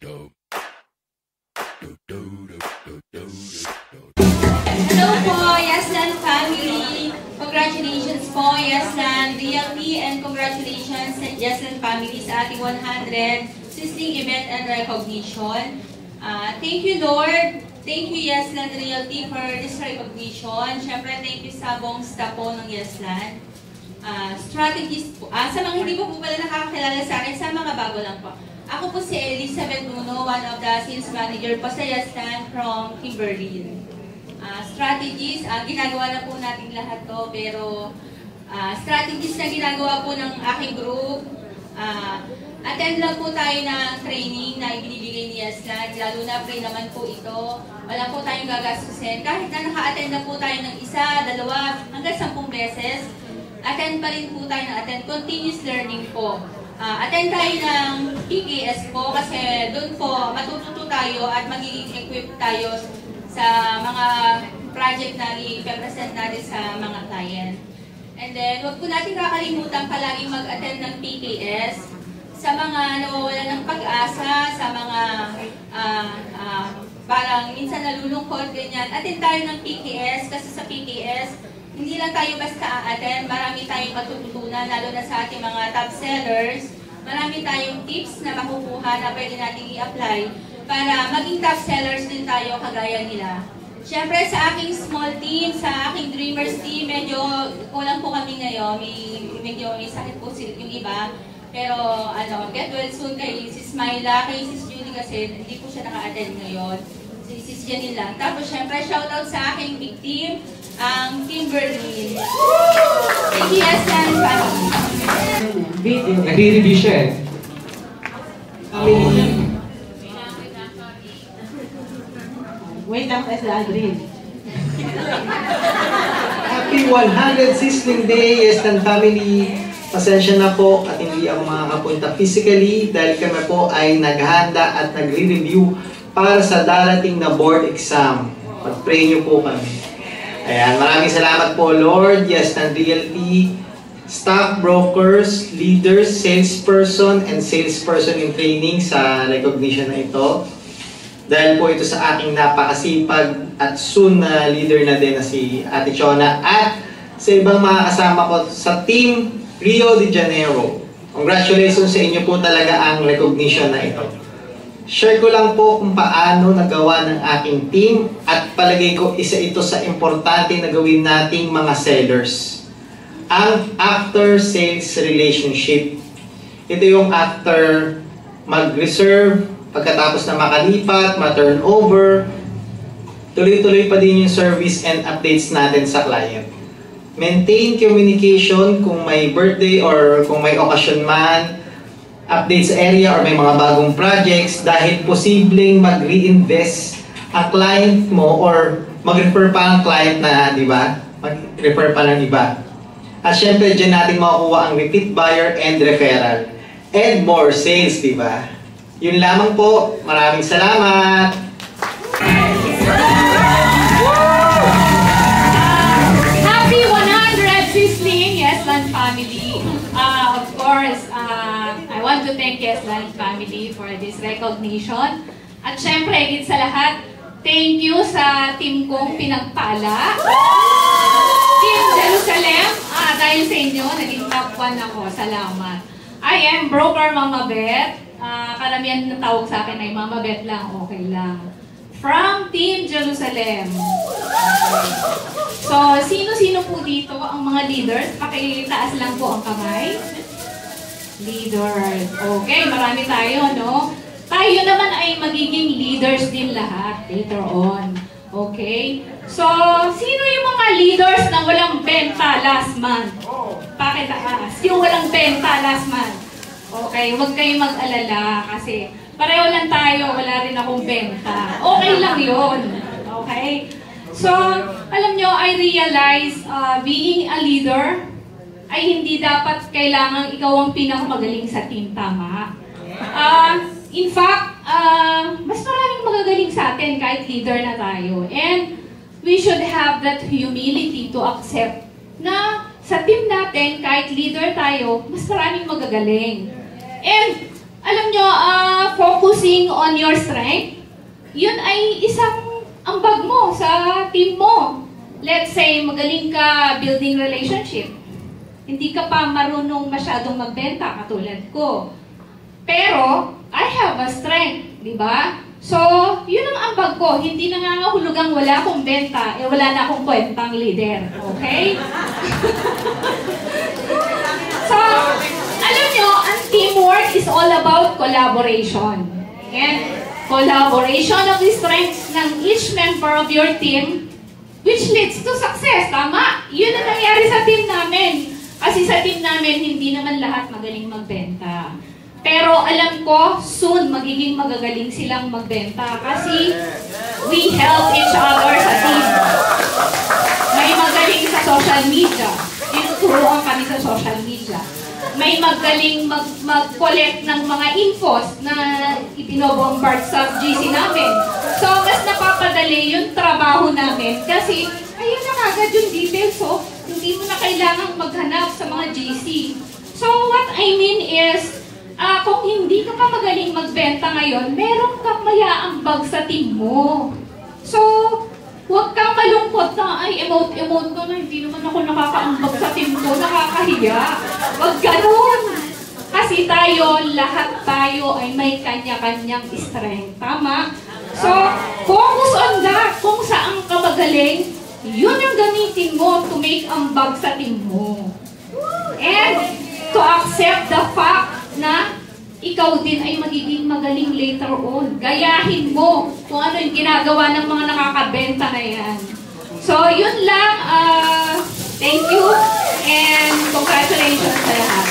Hello po, Yesland family! Congratulations po, Yesland Realty, and congratulations Yesland family sa ating 100 Sizzling Event and Recognition. Thank you, Lord. Thank you, Yesland Realty, for this recognition. Siyempre, thank you sa buong staff po ng Yesland. Strategies po. Sa mga hindi po pala nakakakilala sa akin, sa mga bago lang po. Ako po si Elizabeth Nuno, one of the sales manager po sa Yesland from Kimberly. Strategies, ginagawa na po natin lahat to, pero strategies na ginagawa po ng aking group, attend lang po tayo ng training na ibinibigay ni Yesland, lalo na free naman po ito. Wala po tayong gagastusin. Kahit na naka-attend na po tayo ng isa, dalawa, hanggang 10 beses, attend pa rin po tayo ng attend. Continuous learning po. Attend tayo ng PKS po kasi doon po matututo tayo at magiging equipped tayo sa mga project na i-present natin sa mga client. And then, huwag po natin kakalimutan palaging mag-attend ng PKS sa mga nawawalan ng pag-asa, sa mga parang minsan nalulungkot, ganyan. Attend tayo ng PKS kasi sa PKS, hindi lang tayo basta a-attend, marami tayong matututunan, lalo na sa ating mga top sellers. Marami tayong tips na makukuha na pwede natin i-apply para maging top sellers din tayo kagaya nila. Siyempre sa aking small team, sa aking Dreamers team, medyo kulang po kami ngayon. Medyo may sakit po yung iba. Pero get well soon kay Sis Myla, kay Sis Julie kasi hindi po siya naka-attend ngayon. Si Sis Janine lang. Tapos siyempre shoutout sa aking big team, ang Kimberly. Thank you, Yesland family. Nagre-review siya eh. Wait lang tayo sa Aldrin. Happy 100 Sizzling Day, Yesland family. Pasensya na po at hindi ako makakapunta physically dahil kami po ay naghahanda at nagre-review para sa darating na board exam. Pag-pray niyo po kami. Ayan, maraming salamat po Lord, Yesland Realty, staff, brokers, leaders, salesperson, and salesperson in training sa recognition na ito. Dahil po ito sa aking napakasipag at soon na leader na din na si Ate Chona at sa ibang mga kasama ko sa Team Rio de Janeiro. Congratulations sa inyo po talaga ang recognition na ito. Share ko lang po kung paano nagawa ng aking team at palagay ko isa ito sa importante na gawin nating mga sellers. Ang after-sales relationship. Ito yung after mag-reserve, pagkatapos na makalipat, ma-turnover, tuloy-tuloy pa din yung service and updates natin sa client. Maintain communication kung may birthday or kung may occasion man, updates sa area or may mga bagong projects dahil posibleng mag-reinvest ang client mo or mag-refer pa ang client na, di ba? Mag-refer pa ng iba. At syempre, dyan natin makukuha ang repeat buyer and referral. And more sales, di ba? Yun lamang po. Maraming salamat! Happy 100 Sizzling Yesland family! Of course, I want to thank Yesland family for this recognition. At syempre, higit sa lahat, thank you sa team kong pinagpala. Team Jerusalem, dahil sa inyo, naging top 1 ako. Salamat. I am broker Mama Beth. Karamihan na tawag sa akin ay Mama Beth lang, okay lang. From Team Jerusalem. So, sino-sino po dito ang mga leaders? Pakitaas lang po ang kamay. Leaders. Okay, marami tayo, no? Tayo naman ay magiging leaders din lahat later on. Okay? So, sino yung mga leaders na walang benta last month? Pakitaas. Yung walang benta last month. Okay, huwag kayong mag-alala kasi pareho lang tayo, wala rin akong benta. Okay lang yun. Okay? So, alam nyo, I realize being a leader ay hindi dapat kailangan ikaw ang pinakamagaling sa team, tama? In fact, mas maraming magagaling sa atin kahit leader na tayo. And we should have that humility to accept na sa team natin, kahit leader tayo, mas maraming magagaling. And alam nyo, focusing on your strength, yun ay isang ambag mo sa team mo. Let's say, magaling ka building relationship. Hindi ka pa marunong masyadong magbenta katulad ko. Pero, I have a strength, di ba? So, yun ang ambag ko. Hindi nangangahulugang wala akong benta, wala na akong kwentang leader. Okay? So, alam nyo, ang teamwork is all about collaboration. And collaboration of the strengths ng each member of your team, which leads to success. Tama? Yun ang nangyari sa team namin. Kasi sa team namin, hindi naman lahat magaling magbenta. Pero alam ko, soon magiging magagaling silang magbenta kasi we help each other sa team. May magaling sa social media. Tinuturuan kami sa social media. May magaling mag-collect ng mga infos na ipinobombard sa GC namin. So, mas napapadali yung trabaho namin kasi ayun na agad yung details. So, hindi mo na kailangang maghanap sa mga GC. So, what I mean is, kung hindi ka pa magaling magbenta ngayon, meron kang mayaambag sa team mo. So, huwag kang malungkot na, ay, emote ko na, hindi naman ako nakakaambag sa team ko, nakakahiya. Huwag ganun. Kasi lahat tayo ay may kanya-kanyang strength. Tama? So, focus on that. Kung saan ka magaling, yun ang gamitin mo to make ambag sa team mo. And to accept the fact na ikaw din ay magiging magaling later on. Gayahin mo kung ano yung ginagawa ng mga nakakabenta na yan. So, yun lang. Thank you and congratulations sa lahat.